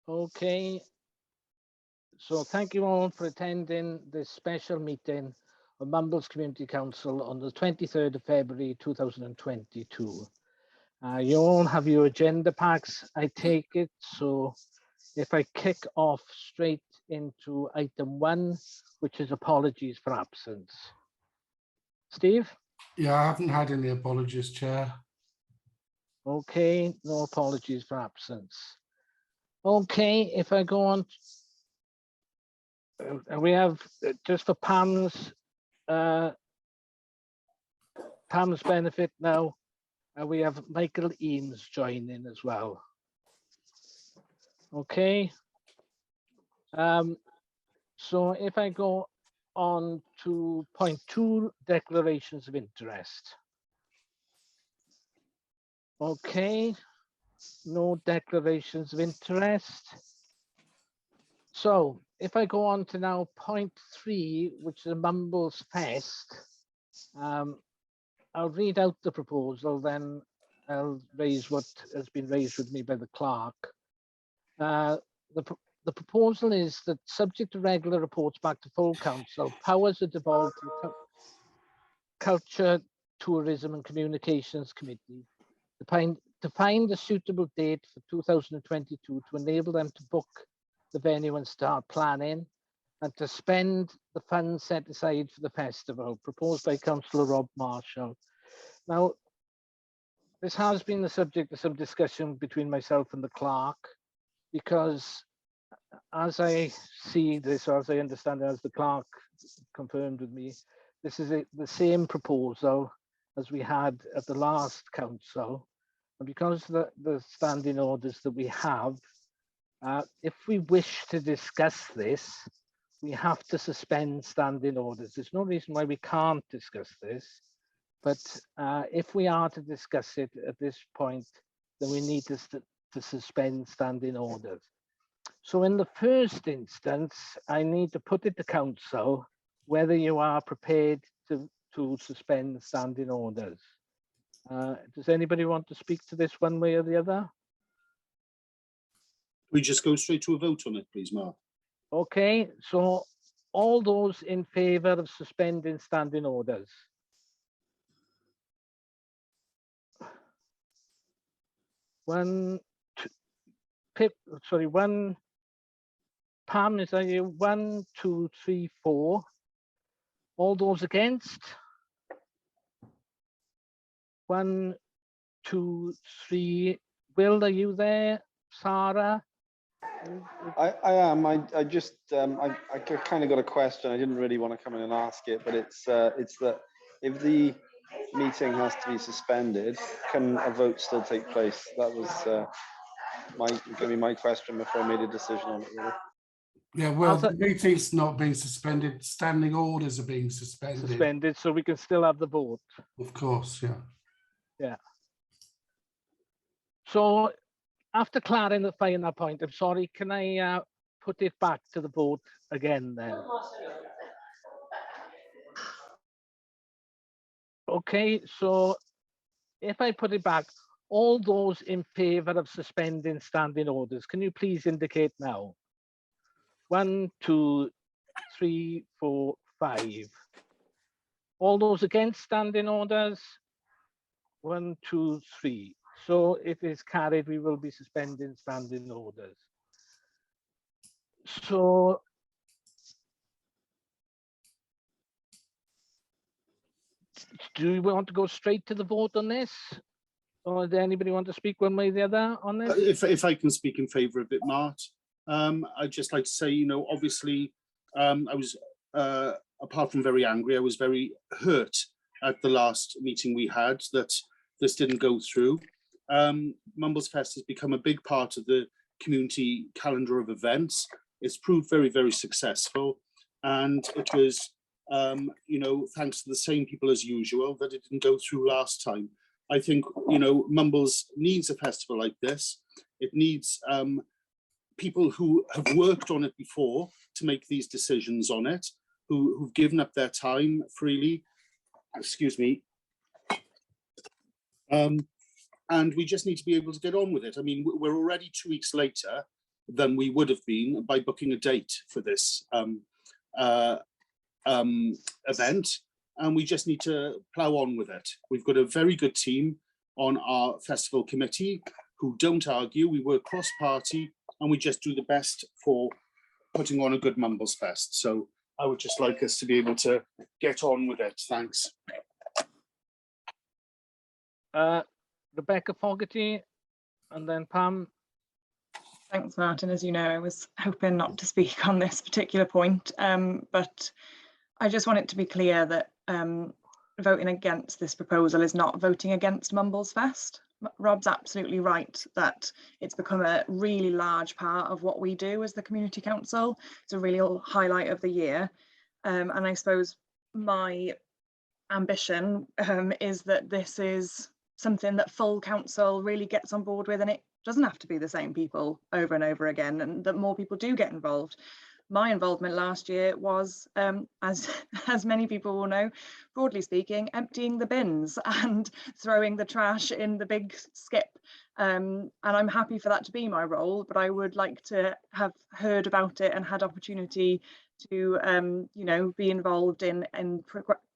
Okay, so thank you all for attending this special meeting of Mumbles Community Council on the 23rd of February 2022. You all have your agenda packs, I take it. So if I kick off straight into item 1, which is apologies for absence. Steve? Yeah, I haven't had any apologies, Chair. Okay, no apologies for absence. Okay, if I go on, we have just for Pam's benefit now, we have Michael Eames joining as well. Okay. So if I go on to point 2, declarations of interest. Okay, no declarations of interest. So if I go on to now point 3, which is a Mumbles Fest, I'll read out the proposal, then I'll raise what has been raised with me by the clerk. The proposal is that, subject to regular reports back to full council, powers are devolved to the Culture, Tourism and Communications Committee to find a suitable date for 2022 to enable them to book the venue and start planning, and to spend the funds set aside for the festival, proposed by Councillor Rob Marshall. Now, this has been the subject of some discussion between myself and the clerk, because as I see this, or as I understand it, as the clerk confirmed with me, this is the same proposal as we had at the last council. And because the standing orders that we have, if we wish to discuss this, we have to suspend standing orders. There's no reason why we can't discuss this, but if we are to discuss it at this point, then we need to suspend standing orders. So in the first instance, I need to put it to council whether you are prepared to suspend standing orders. Does anybody want to speak to this one way or the other? We just go straight to a vote on it, please, Mark. Okay, so all those in favour of suspending standing orders? One, Pam, is that you? 1, 2, 3, 4. All those against? 1, 2, 3. Will, are you there? Sarah? I am. I just I kind of got a question. I didn't really want to come in and ask it, but it's that if the meeting has to be suspended, can a vote still take place? That was going to be my question before I made a decision on it. Really. Yeah, well, the meeting's not being suspended. Standing orders are being suspended. Suspended, so we can still have the vote. Of course, yeah. Yeah. So after clarifying that point, I'm sorry, can I put it back to the vote again then? Okay, so if I put it back, all those in favour of suspending standing orders, can you please indicate now? 1, 2, 3, 4, 5. All those against standing orders? 1, 2, 3. So it is carried. We will be suspending standing orders. So do we want to go straight to the vote on this? Or does anybody want to speak one way or the other on this? If I can speak in favour of it, Mart, I'd just like to say, you know, obviously, I was, apart from very angry, I was very hurt at the last meeting we had that this didn't go through. Mumbles Fest has become a big part of the community calendar of events. It's proved very, very successful. And it was, you know, thanks to the same people as usual that it didn't go through last time. I think, you know, Mumbles needs a festival like this. It needs people who have worked on it before to make these decisions on it, who've given up their time freely. Excuse me. And we just need to be able to get on with it. I mean, we're already 2 weeks later. than we would have been by booking a date for this event, and we just need to plough on with it. We've got a very good team on our festival committee who don't argue. We work cross-party and we just do the best for putting on a good Mumbles Fest. So I would just like us to be able to get on with it. Thanks. Rebecca Fogarty, and then Pam. Thanks, Martin. As you know, I was hoping not to speak on this particular point, but I just want it to be clear that voting against this proposal is not voting against Mumbles Fest. Rob's absolutely right that it's become a really large part of what we do as the community council. It's a real highlight of the year. And I suppose my ambition is that this is something that full council really gets on board with, and it doesn't have to be the same people over and over again, and that more people do get involved. My involvement last year was, as many people will know, broadly speaking, emptying the bins and throwing the trash in the big skip. And I'm happy for that to be my role, but I would like to have heard about it and had opportunity to, you know, be involved in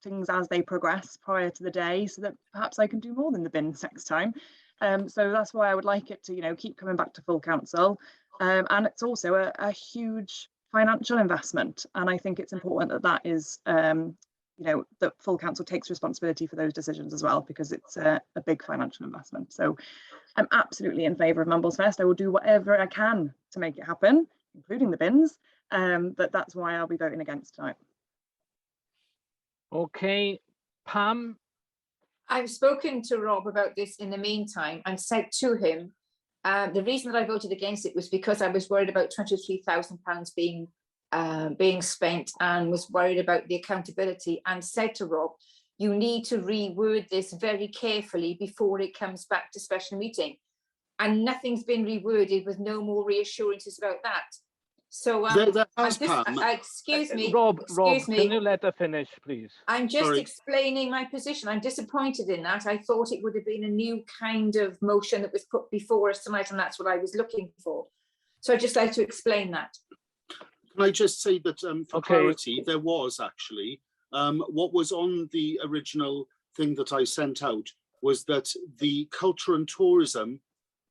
things as they progress prior to the day, so that perhaps I can do more than the bins next time. So that's why I would like it to, you know, keep coming back to full council. And it's also a huge financial investment, and I think it's important that that is, you know, that full council takes responsibility for those decisions as well, because it's a big financial investment. So I'm absolutely in favour of Mumbles Fest. I will do whatever I can to make it happen, including the bins, but that's why I'll be voting against tonight. Okay, Pam. I've spoken to Rob about this in the meantime and said to him, the reason that I voted against it was because I was worried about £23,000 being spent, and was worried about the accountability, and said to Rob, you need to reword this very carefully before it comes back to special meeting. And nothing's been reworded, with no more reassurances about that. So excuse me, Rob, can you let her finish, please? I'm just explaining my position. I'm disappointed in that. I thought it would have been a new kind of motion that was put before us tonight, and that's what I was looking for. So I'd just like to explain that. Can I just say that for clarity, there was actually, what was on the original thing that I sent out was that the Culture and Tourism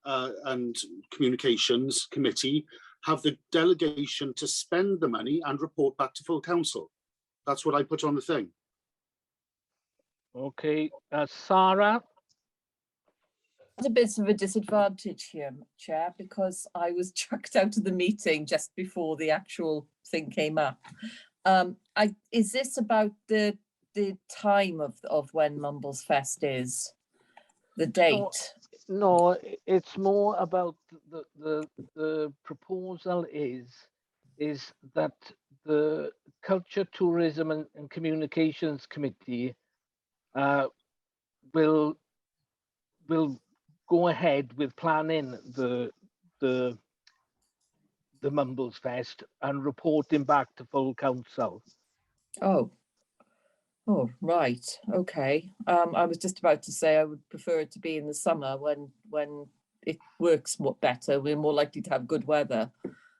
and Communications Committee have the delegation to spend the money and report back to full council. That's what I put on the thing. Okay, Sarah. At a bit of a disadvantage here, Chair, because I was chucked out of the meeting just before the actual thing came up. Is this about the time of when Mumbles Fest is? The date? No, it's more about the proposal is that the Culture, Tourism and Communications Committee will go ahead with planning the Mumbles Fest and reporting back to full council. Oh, right. Okay. I was just about to say I would prefer it to be in the summer when it works more better. We're more likely to have good weather.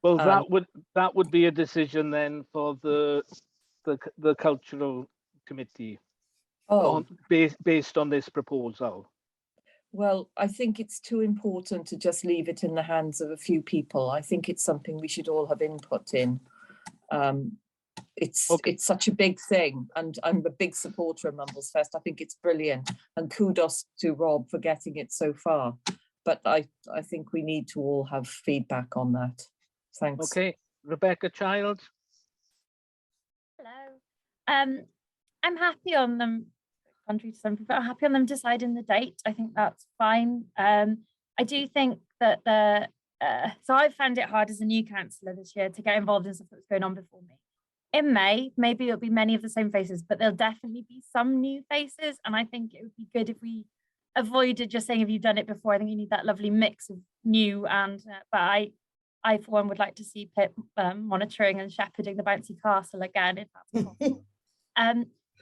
Well, that would be a decision then for the cultural committee. Based on this proposal. Well, I think it's too important to just leave it in the hands of a few people. I think it's something we should all have input in. It's such a big thing, and I'm a big supporter of Mumbles Fest. I think it's brilliant, and kudos to Rob for getting it so far. But I think we need to all have feedback on that. Thanks. Okay, Rebecca Childs. Hello. I'm happy on them, contrary to some people, I'm happy on them deciding the date. I think that's fine. I do think that so I found it hard as a new councillor this year to get involved in stuff that was going on before me. In May, maybe it'll be many of the same faces, but there'll definitely be some new faces. And I think it would be good if we avoided just saying, have you done it before? I think you need that lovely mix of new and, but I for one would like to see Pip monitoring and shepherding the bouncy castle again, if that's possible.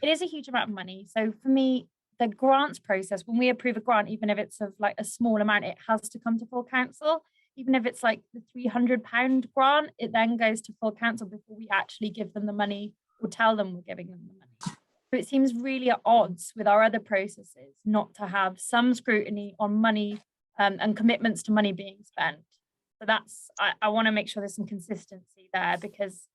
It is a huge amount of money. So for me, the grants process, when we approve a grant, even if it's of like a small amount, it has to come to full council. even if it's like the £300 grant, it then goes to full council before we actually give them the money or tell them we're giving them the money. So it seems really at odds with our other processes not to have some scrutiny on money and commitments to money being spent. So that's, I want to make sure there's some consistency there, because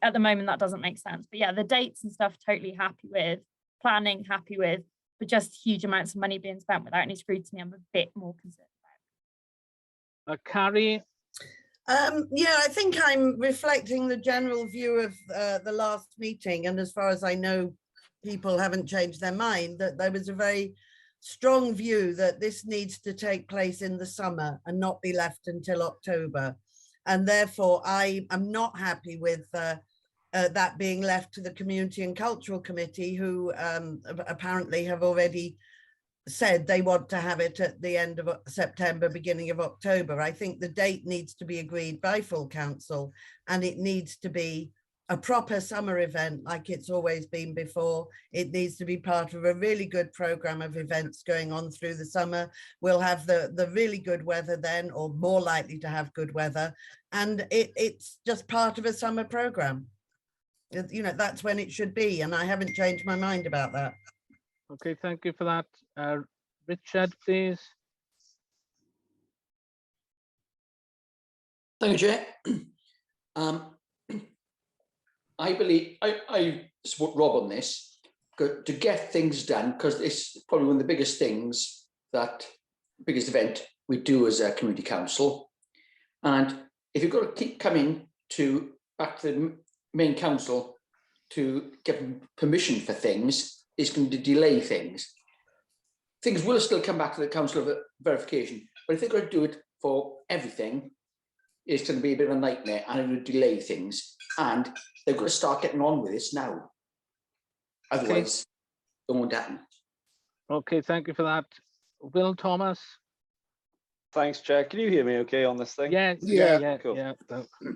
at the moment that doesn't make sense. But yeah, the dates and stuff totally happy with, planning happy with, but just huge amounts of money being spent without any scrutiny, I'm a bit more concerned about. Carrie? Yeah, I think I'm reflecting the general view of the last meeting, and as far as I know, people haven't changed their mind, that there was a very strong view that this needs to take place in the summer and not be left until October. And therefore, I am not happy with that being left to the Community and Cultural Committee, who apparently have already said they want to have it at the end of September, beginning of October. I think the date needs to be agreed by full council, and it needs to be a proper summer event like it's always been before. It needs to be part of a really good program of events going on through the summer. We'll have the really good weather then, or more likely to have good weather, and it's just part of a summer program. You know, that's when it should be, and I haven't changed my mind about that. Okay, thank you for that. Richard, please. Thank you, Chair. I believe I support Rob on this to get things done, because it's probably one of the biggest things, biggest event we do as a community council. And if you've got to keep coming back to the main council to get permission for things, it's going to delay things. Things will still come back to the council of verification, but if they're going to do it for everything, it's going to be a bit of a nightmare, and it will delay things. And they've got to start getting on with this now. Otherwise, it won't happen. Okay, thank you for that. Will Thomas? Thanks, Chair. Can you hear me okay on this thing? Yeah, cool. Yeah.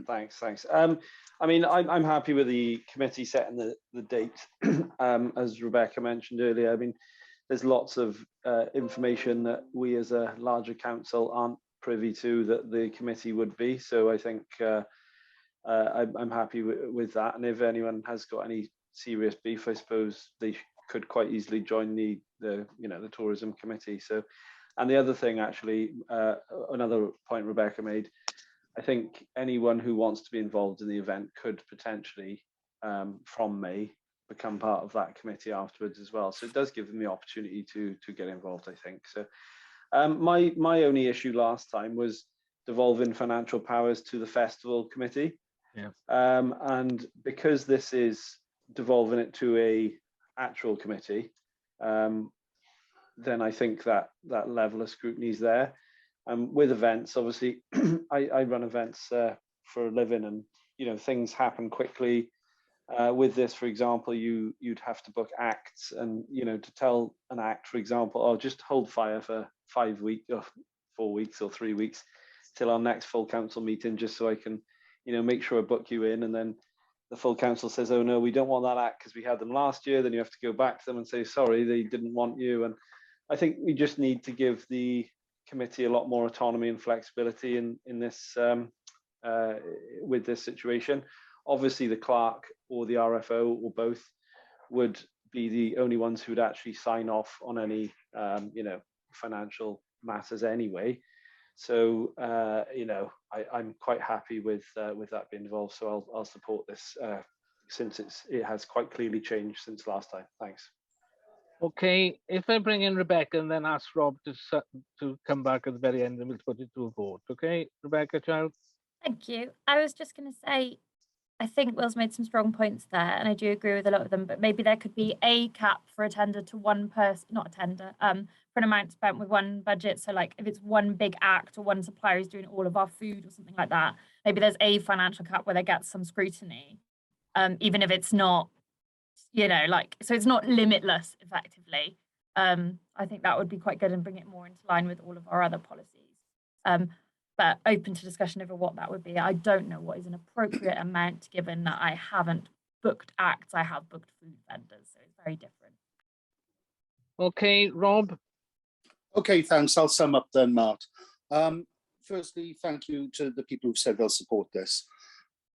Thanks. I mean, I'm happy with the committee setting the date. As Rebecca mentioned earlier, I mean, there's lots of information that we as a larger council aren't privy to that the committee would be. So I think I'm happy with that. And if anyone has got any serious beef, I suppose they could quite easily join the tourism committee. So, and the other thing, actually, another point Rebecca made, I think anyone who wants to be involved in the event could potentially, from May, become part of that committee afterwards as well. So it does give them the opportunity to get involved, I think. So my only issue last time was devolving financial powers to the festival committee. Yeah. And because this is devolving it to a actual committee, then I think that level of scrutiny is there. With events, obviously, I run events for a living, and things happen quickly. With this, for example, you'd have to book acts, and to tell an act, for example, oh, just hold fire for 5 weeks or 4 weeks or 3 weeks till our next full council meeting, just so I can make sure I book you in. And then the full council says, oh no, we don't want that act because we had them last year. Then you have to go back to them and say, sorry, they didn't want you. And I think we just need to give the committee a lot more autonomy and flexibility in this with this situation. Obviously, the clerk or the RFO or both would be the only ones who would actually sign off on any financial matters anyway. So I'm quite happy with that being involved. So I'll support this since it has quite clearly changed since last time. Thanks. Okay, if I bring in Rebecca and then ask Rob to come back at the very end, and we'll put it to a vote. Okay, Rebecca, child. Thank you. I was just going to say, I think Will's made some strong points there, and I do agree with a lot of them, but maybe there could be a cap for a tender to one person, not a tender, for an amount spent with one budget. So like if it's one big act or one supplier is doing all of our food or something like that, maybe there's a financial cap where they get some scrutiny, even if it's not, so it's not limitless effectively. I think that would be quite good and bring it more into line with all of our other policies. But open to discussion over what that would be. I don't know what is an appropriate amount, given that I haven't booked acts, I have booked food vendors, so it's very different. Okay, Rob. Okay, thanks. I'll sum up then, Mart. firstly, thank you to the people who've said they'll support this.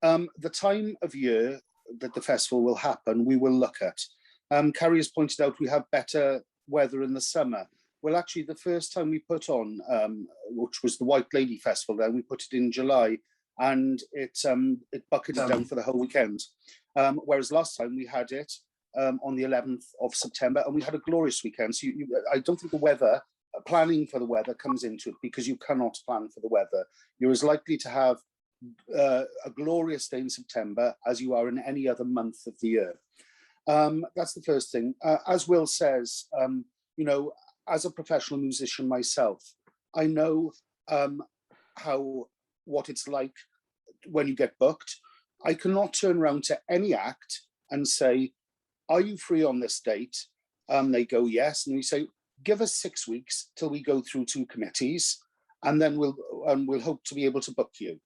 The time of year that the festival will happen, we will look at. Carrie has pointed out we have better weather in the summer. Well, actually, the first time we put on, which was the White Lady Festival, then we put it in July, and it bucketed down for the whole weekend. Whereas last time we had it on the 11th of September, and we had a glorious weekend. So I don't think the weather, planning for the weather comes into it, because you cannot plan for the weather. You're as likely to have a glorious day in September as you are in any other month of the year. That's the first thing. As Will says, you know, as a professional musician myself, I know what it's like when you get booked. I cannot turn around to any act and say, are you free on this date? They go, yes. And we say, give us 6 weeks till we go through 2 committees, and then we'll hope to be able to book you.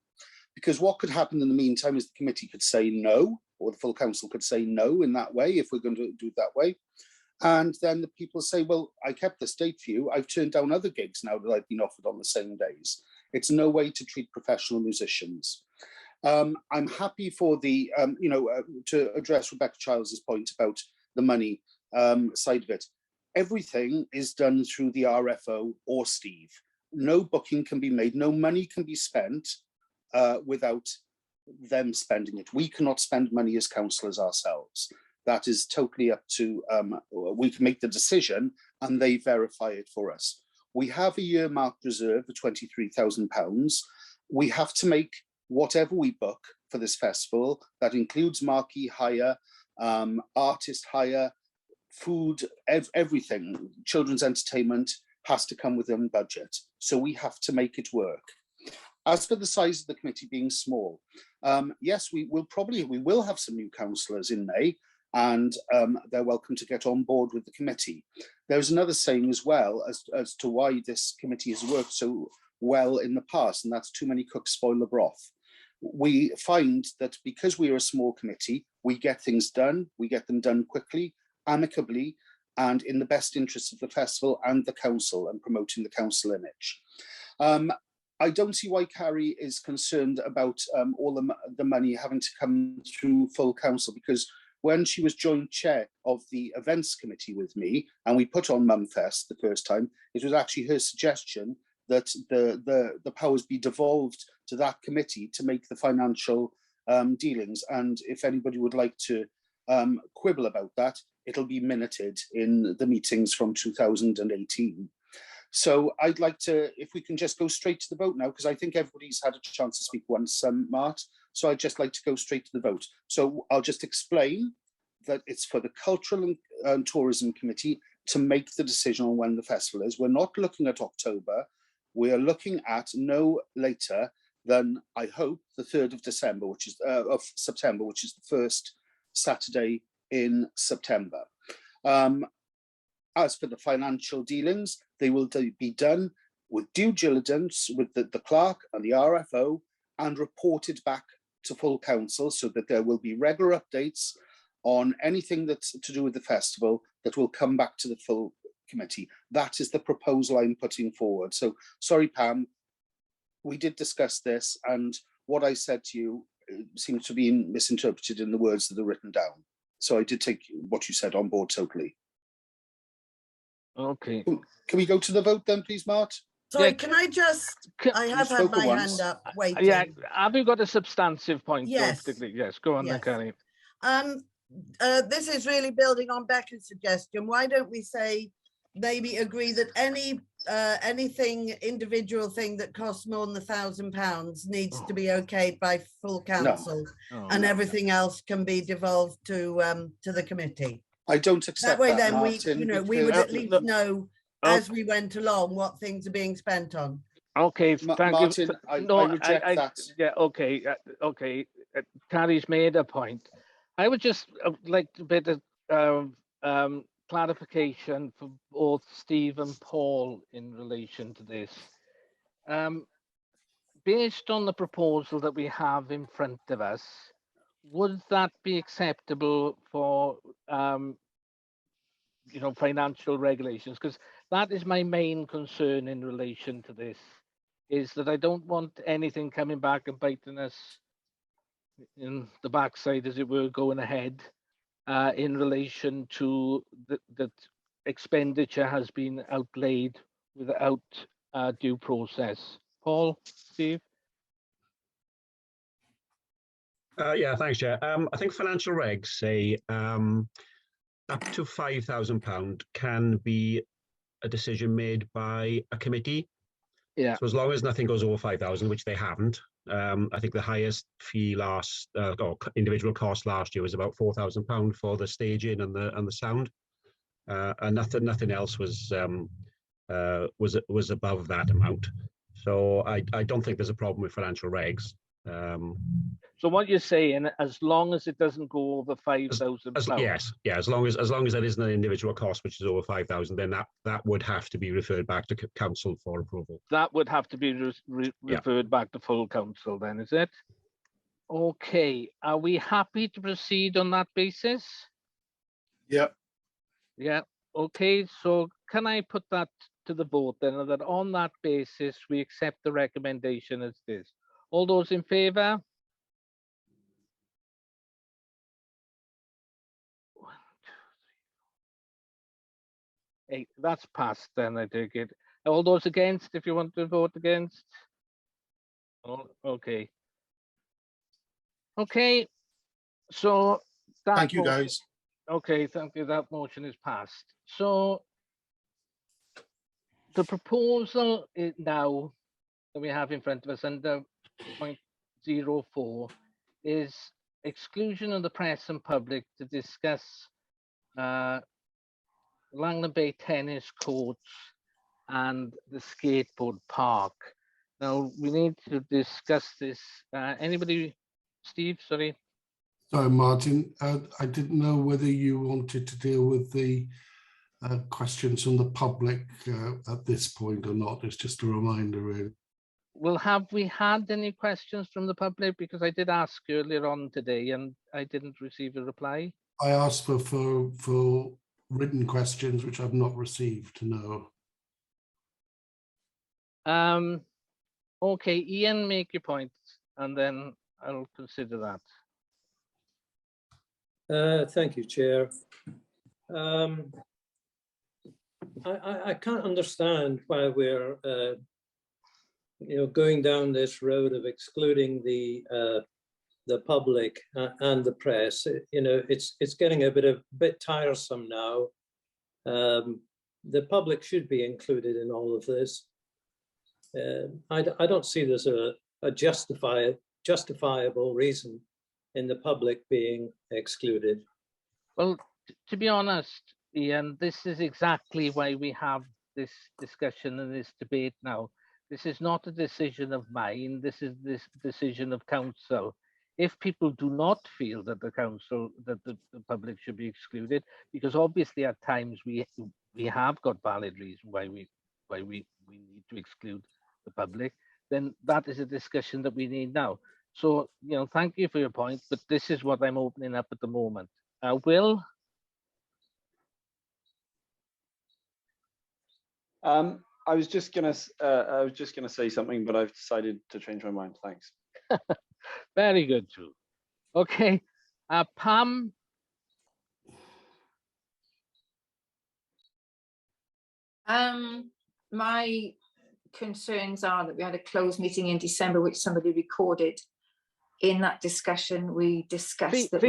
Because what could happen in the meantime is the committee could say no, or the full council could say no in that way, if we're going to do it that way. And then the people say, well, I kept this date for you. I've turned down other gigs now that I've been offered on the same days. It's no way to treat professional musicians. I'm happy for the, you know, to address Rebecca Childs' point about the money side of it. Everything is done through the RFO or Steve. No booking can be made, no money can be spent without them spending it. We cannot spend money as councillors ourselves. That is totally up to, we can make the decision and they verify it for us. We have a year-marked reserve of £23,000. We have to make whatever we book for this festival, that includes marquee hire, artist hire, food, everything, children's entertainment has to come within budget. So we have to make it work. As for the size of the committee being small, yes, we will have some new councillors in May, and they're welcome to get on board with the committee. There's another saying as well as to why this committee has worked so well in the past, and that's too many cooks spoil the broth. We find that because we are a small committee, we get things done, we get them done quickly, amicably, and in the best interest of the festival and the council, and promoting the council image. I don't see why Carrie is concerned about all the money having to come through full council, because when she was joint chair of the events committee with me, and we put on Mumfest the first time, it was actually her suggestion that the powers be devolved to that committee to make the financial dealings. And if anybody would like to quibble about that, it'll be minuted in the meetings from 2018. So I'd like to, if we can just go straight to the vote now, because I think everybody's had a chance to speak once, Mart. So I'd just like to go straight to the vote. So I'll just explain that it's for the Cultural and Tourism Committee to make the decision on when the festival is. We're not looking at October. We are looking at no later than, I hope, the 3rd of December, which is of September, which is the first Saturday in September. As for the financial dealings, they will be done with due diligence with the clerk and the RFO, and reported back to full council, so that there will be regular updates on anything that's to do with the festival that will come back to the full committee. That is the proposal I'm putting forward. So sorry, Pam, we did discuss this, and what I said to you seems to be misinterpreted in the words that are written down. So I did take what you said on board totally. Okay. Can we go to the vote then, please, Mart? Sorry, Yeah, can I just, I have had spoken my once. hand up waiting. Yeah, have you got a substantive point? Yes. Yes, go on then, Yes. Kelly. This is really building on Becca's suggestion. Why don't we say, maybe agree that anything, individual thing that costs more than £1,000 needs to be okayed by full council, and everything else can be devolved to the committee. I don't accept That way, that, then Martin, we, we would at least know as we went along what things are being spent on. Okay, thank Martin, you. I reject that. Yeah, okay, okay. Carrie's made a point. I would just like a bit of clarification for both Steve and Paul in relation to this. Based on the proposal that we have in front of us, would that be acceptable for financial regulations? Because that is my main concern in relation to this. is that I don't want anything coming back and biting us in the backside, as it were, going ahead in relation to that expenditure has been outlaid without due process. Paul, Steve? Yeah, thanks, Chair. I think financial regs say up to £5,000 can be a decision made by a committee. Yeah. So as long as nothing goes over 5,000, which they haven't, I think the highest fee or individual cost last year was about £4,000 for the staging and the sound, and nothing else was above that amount. So I don't think there's a problem with financial regs. So what you're saying, as long as it doesn't go over £5,000, yes, yeah, as long as there isn't an individual cost which is over 5,000, then that would have to be referred back to council for approval. That would have to be referred back to full council, then, is it? Okay, are we happy to proceed on that basis? Yeah. Yeah. Okay, so can I put that to the vote then, that on that basis we accept the recommendation as this? All those in favour? 1, 2, 3, 4, 8. That's passed then, I take it. All those against, if you want to vote against? Oh, okay. Okay, so that Thank you, guys. Okay, thank you. That motion is passed. So the proposal is now that we have in front of us under point 04 is exclusion of the press and public to discuss Langham Bay tennis courts and the skateboard park. Now we need to discuss this. Anybody? Steve, sorry. Sorry, Martin. I didn't know whether you wanted to deal with the questions from the public at this point or not. It's just a reminder, really. Well, have we had any questions from the public? Because I did ask earlier on today and I didn't receive a reply. I asked for written questions, which I've not received, no. Okay, Ian, make your point and then I'll consider that. Thank you, Chair. I can't understand why we're going down this road of excluding the public and the press. It's getting a bit tiresome now. The public should be included in all of this. I don't see there's a justifiable reason in the public being excluded. Well, to be honest, Ian, this is exactly why we have this discussion and this debate now. This is not a decision of mine. This is this decision of council. If people do not feel that the public should be excluded, because obviously at times we have got valid reason why we need to exclude the public, then that is a discussion that we need now. So, thank you for your point, but this is what I'm opening up at the moment. Will? I was just gonna say something, but I've decided to change my mind. Thanks. Very good, Drew. Okay, Pam. My concerns are that we had a closed meeting in December, which somebody recorded. In that discussion, we discussed that.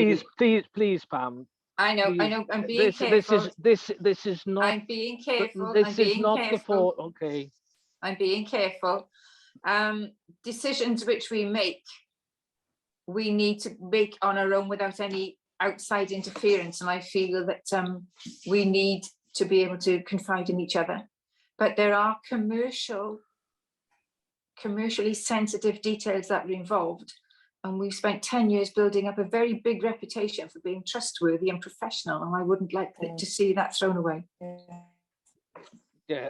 Please, Pam. I know. I'm being careful. This is not. I'm being careful. This is not the fault. Okay. I'm being careful. Decisions which we make, we need to make on our own without any outside interference, and I feel that we need to be able to confide in each other. But there are commercially sensitive details that are involved. And we've spent 10 years building up a very big reputation for being trustworthy and professional, and I wouldn't like to see that thrown away. Yeah.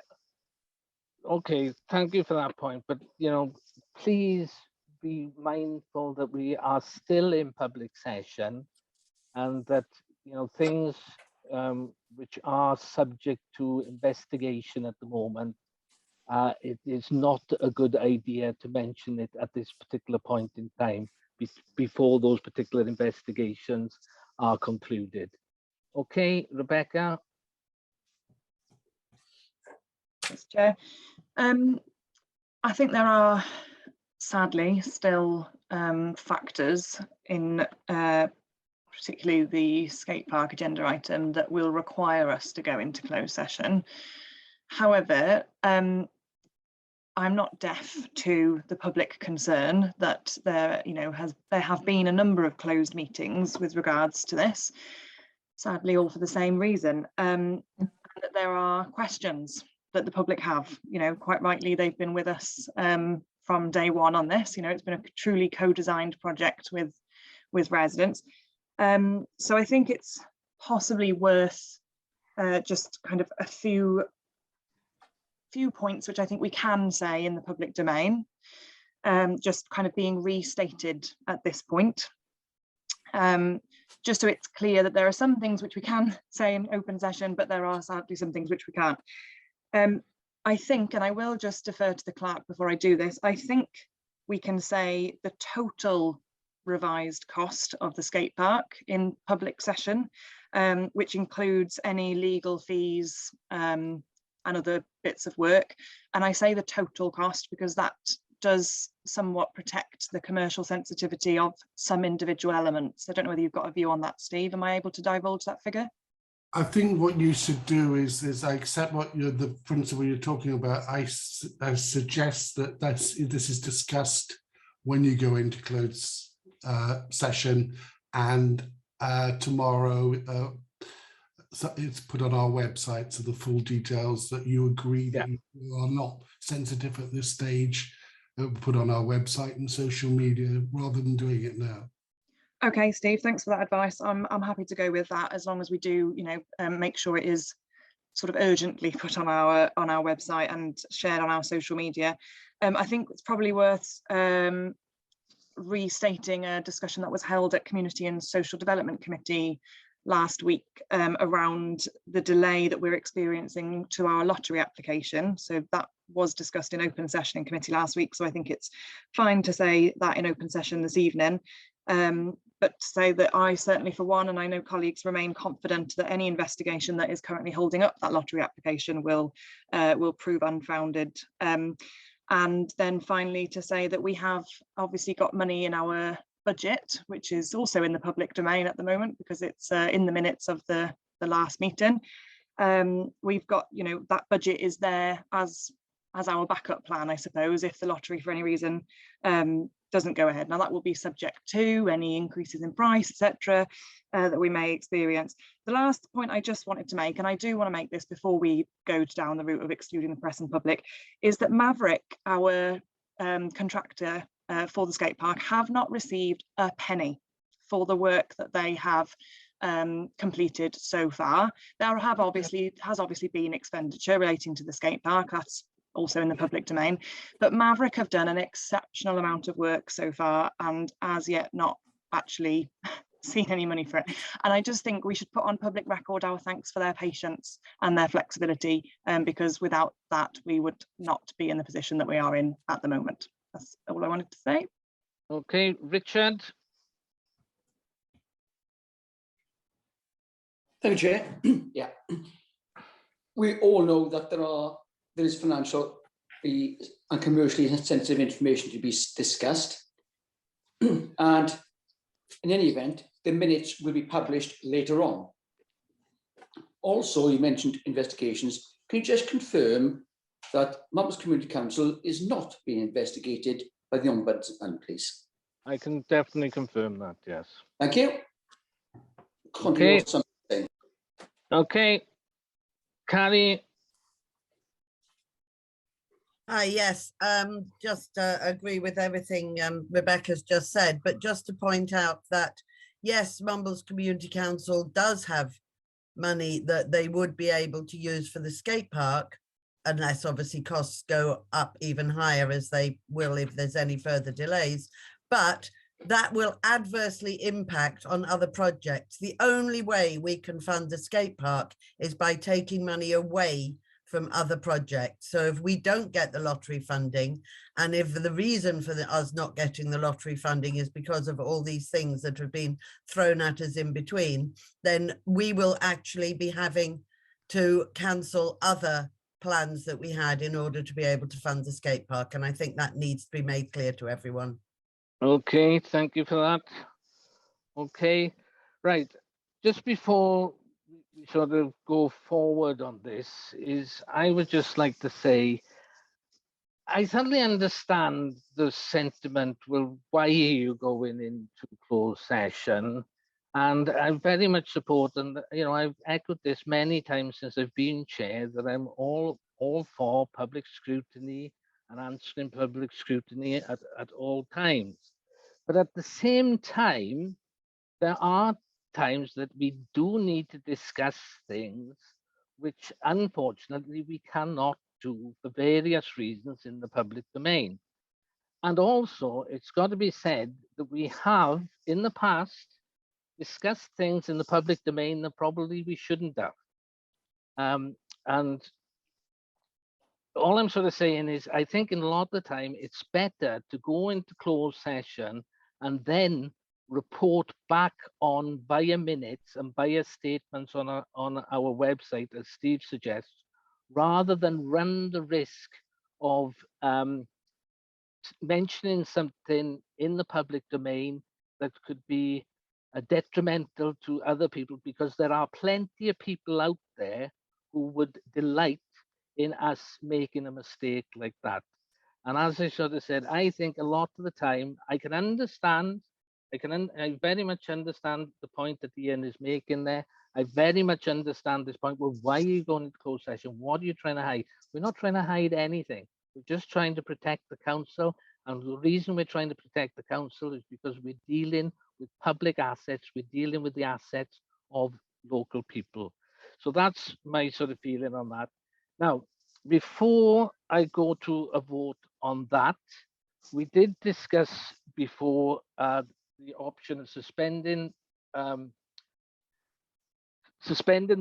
Okay, thank you for that point. But, please be mindful that we are still in public session and that, things which are subject to investigation at the moment it is not a good idea to mention it at this particular point in time before those particular investigations are concluded. Okay, Rebecca. Thanks, Chair. I think there are sadly still factors in particularly the skate park agenda item that will require us to go into closed session. However, I'm not deaf to the public concern that there have been a number of closed meetings with regards to this, sadly all for the same reason, and that there are questions that the public have. Quite rightly, they've been with us from day one on this. It's been a truly co-designed project with residents. So I think it's possibly worth just kind of a few points which I think we can say in the public domain, just kind of being restated at this point, just so it's clear that there are some things which we can say in open session, but there are sadly some things which we can't. I think, and I will just defer to the clerk before I do this, I think we can say the total revised cost of the skate park in public session, which includes any legal fees and other bits of work. And I say the total cost because that does somewhat protect the commercial sensitivity of some individual elements. I don't know whether you've got a view on that, Steve. Am I able to divulge that figure? I think what you should do is I accept what the principle you're talking about. I suggest that this is discussed when you go into closed session, and tomorrow so it's put on our website, so the full details that you agree that you are not sensitive at this stage, put on our website and social media rather than doing it now. Okay, Steve, thanks for that advice. I'm happy to go with that, as long as we do, make sure it is sort of urgently put on our website and shared on our social media. I think it's probably worth restating a discussion that was held at Community and Social Development Committee last week around the delay that we're experiencing to our lottery application. So that was discussed in open session in committee last week. So I think it's fine to say that in open session this evening. But to say that I certainly, for one, and I know colleagues remain confident that any investigation that is currently holding up that lottery application will prove unfounded. And then finally to say that we have obviously got money in our budget, which is also in the public domain at the moment because it's in the minutes of the last meeting. We've got, that budget is there as our backup plan, I suppose, if the lottery for any reason doesn't go ahead. Now that will be subject to any increases in price, etc., that we may experience. The last point I just wanted to make, and I do want to make this before we go down the route of excluding the press and public, is that Maverick, our contractor for the skate park, have not received a penny for the work that they have completed so far. There has obviously been expenditure relating to the skate park. That's also in the public domain, but Maverick have done an exceptional amount of work so far and as yet not actually seen any money for it. And I just think we should put on public record our thanks for their patience and their flexibility, because without that we would not be in the position that we are in at the moment. That's all I wanted to say. Okay, Richard. Thank you, Chair. Yeah, we all know that there is financial and commercially sensitive information to be discussed, and in any event, the minutes will be published later on. Also, you mentioned investigations. Can you just confirm that Mumbles Community Council is not being investigated by the Ombudsman, please? I can definitely confirm that, yes. Thank you. Okay. Okay. Carrie. Yes, just agree with everything Rebecca's just said, but just to point out that, yes, Mumbles Community Council does have money that they would be able to use for the skate park, unless obviously costs go up even higher, as they will if there's any further delays, but that will adversely impact on other projects. The only way we can fund the skate park is by taking money away from other projects. So if we don't get the lottery funding, and if the reason for us not getting the lottery funding is because of all these things that have been thrown at us in between, then we will actually be having to cancel other plans that we had in order to be able to fund the skate park. And I think that needs to be made clear to everyone. Okay, thank you for that. Okay, right. Just before we sort of go forward on this, I would just like to say, I certainly understand the sentiment, well, why are you going into closed session? And I very much support, and I've echoed this many times since I've been chair, that I'm all for public scrutiny and answering public scrutiny at all times. But at the same time, there are times that we do need to discuss things which unfortunately we cannot do for various reasons in the public domain. And also, it's got to be said that we have in the past discussed things in the public domain that probably we shouldn't have. And all I'm sort of saying is, I think in a lot of the time, it's better to go into closed session and then report back on via minutes and via statements on our website, as Steve suggests, rather than run the risk of mentioning something in the public domain that could be detrimental to other people, because there are plenty of people out there who would delight in us making a mistake like that. And as I sort of said, I think a lot of the time I can understand, I very much understand the point that Ian is making there. I very much understand this point. Well, why are you going into closed session? What are you trying to hide? We're not trying to hide anything. We're just trying to protect the council. And the reason we're trying to protect the council is because we're dealing with public assets. We're dealing with the assets of local people. So that's my sort of feeling on that. Now, before I go to a vote on that, we did discuss before the option of suspending the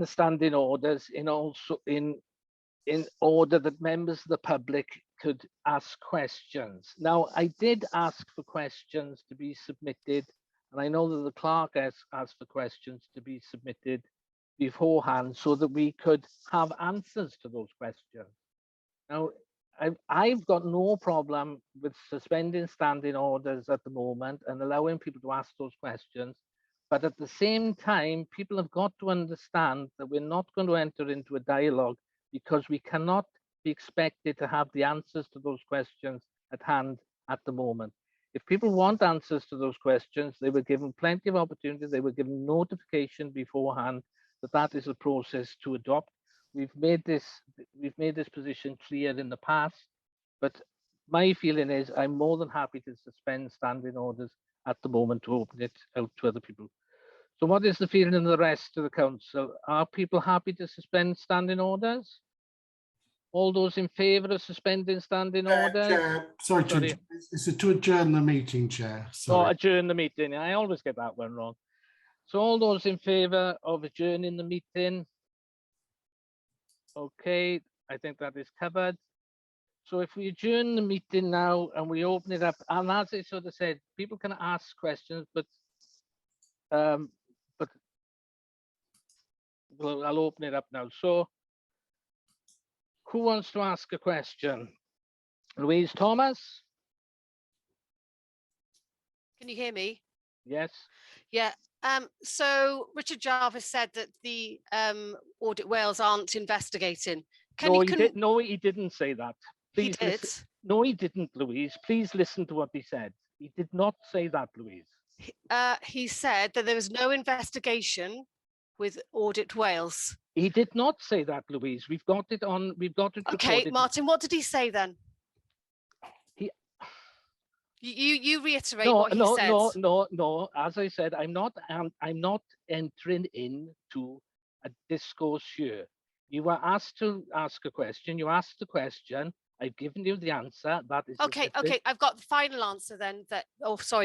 standing orders in order that members of the public could ask questions. Now, I did ask for questions to be submitted, and I know that the clerk asked for questions to be submitted beforehand so that we could have answers to those questions. Now, I've got no problem with suspending standing orders at the moment and allowing people to ask those questions. But at the same time, people have got to understand that we're not going to enter into a dialogue, because we cannot be expected to have the answers to those questions at hand at the moment. If people want answers to those questions, they were given plenty of opportunity. They were given notification beforehand that is a process to adopt. We've made this position clear in the past, but my feeling is I'm more than happy to suspend standing orders at the moment to open it out to other people. So what is the feeling in the rest of the council? Are people happy to suspend standing orders? All those in favour of suspending standing orders? Chair, sorry. Is it to adjourn the meeting, Chair? Sorry. Oh, adjourn the meeting. I always get that one wrong. So all those in favour of adjourning the meeting? Okay, I think that is covered. So if we adjourn the meeting now and we open it up, and as I sort of said, people can ask questions, but well, I'll open it up now. So who wants to ask a question? Louise Thomas? Can you hear me? Yes. Yeah. So Richard Jarvis said that the Audit Wales aren't investigating. No, he didn't say that. Please he did. Listen. No, he didn't, Louise. Please listen to what he said. He did not say that, Louise. He said that there was no investigation with Audit Wales. He did not say that, Louise. We've got it recorded. Okay, Martin, what did he say then? You reiterate what he said. No. As I said, I'm not entering into a discourse here. You were asked to ask a question. You asked the question. I've given you the answer. That is okay. I've got the final answer then.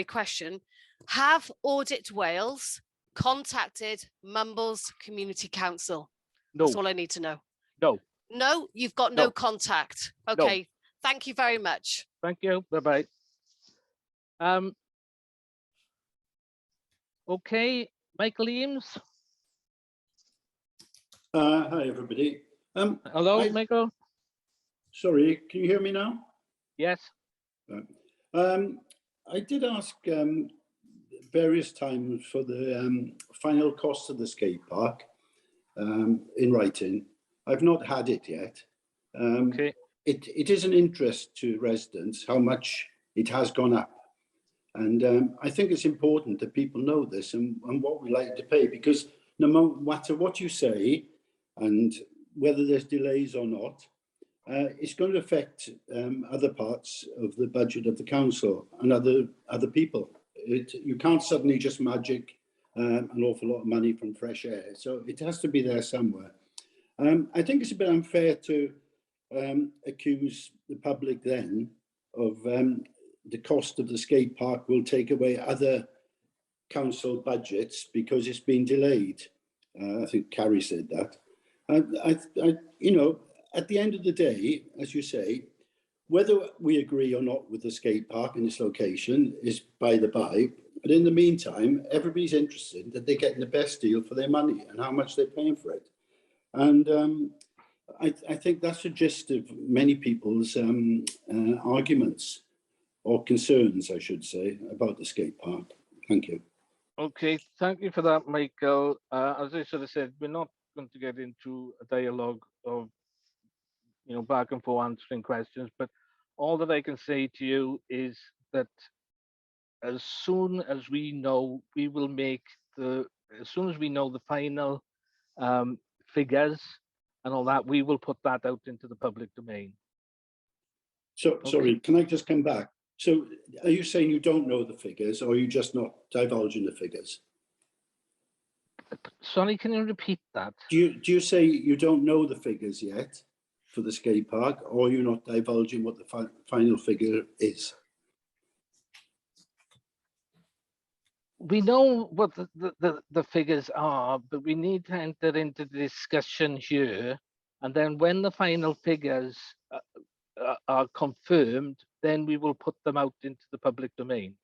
Question. Have Audit Wales contacted Mumbles Community Council? No. That's all I need to know. No. No, you've got no No. contact. Okay, thank you very much. Thank you. Bye-bye. Okay, Michael Eames. Hi, everybody. Hello, Michael. Sorry, can you hear me now? Yes. I did ask various times for the final cost of the skate park in writing. I've not had it yet. Okay. It is an interest to residents how much it has gone up. And I think it's important that people know this and what we like to pay, because no matter what you say and whether there's delays or not, it's going to affect other parts of the budget of the council and other people. You can't suddenly just magic an awful lot of money from fresh air. So it has to be there somewhere. I think it's a bit unfair to accuse the public then of the cost of the skate park will take away other council budgets because it's been delayed. I think Carrie said that. You know, at the end of the day, as you say, whether we agree or not with the skate park and its location is by the by. But in the meantime, everybody's interested that they're getting the best deal for their money and how much they're paying for it. And I think that's the gist of many people's arguments or concerns, I should say, about the skate park. Thank you. Okay, thank you for that, Michael. As I sort of said, we're not going to get into a dialogue of, you know, back and forth answering questions, but all that I can say to you is that as soon as we know, we will make as soon as we know the final figures and all that, we will put that out into the public domain. So, Okay. Sorry, can I just come back? So are you saying you don't know the figures, or are you just not divulging the figures? Sorry, can you repeat that? Do you say you don't know the figures yet for the skate park, or you're not divulging what the final figure is? We know what the figures are, but we need to enter into the discussion here. And then when the final figures are confirmed, then we will put them out into the public domain.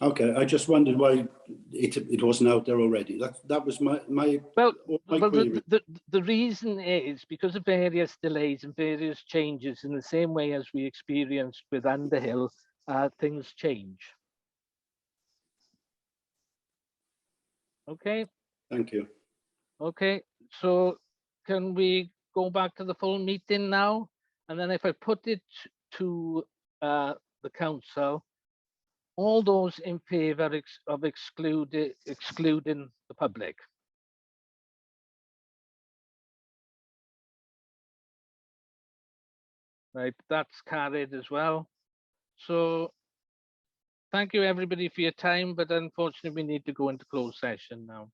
Okay, I just wondered why it wasn't out there already. That was my query. The reason is because of various delays and various changes. In the same way as we experienced with Underhill, things change. Okay. Thank you. Okay, so can we go back to the full meeting now? And then if I put it to the council, all those in favour of excluding the public? Right, that's carried as well. So thank you everybody for your time, but unfortunately we need to go into closed session now.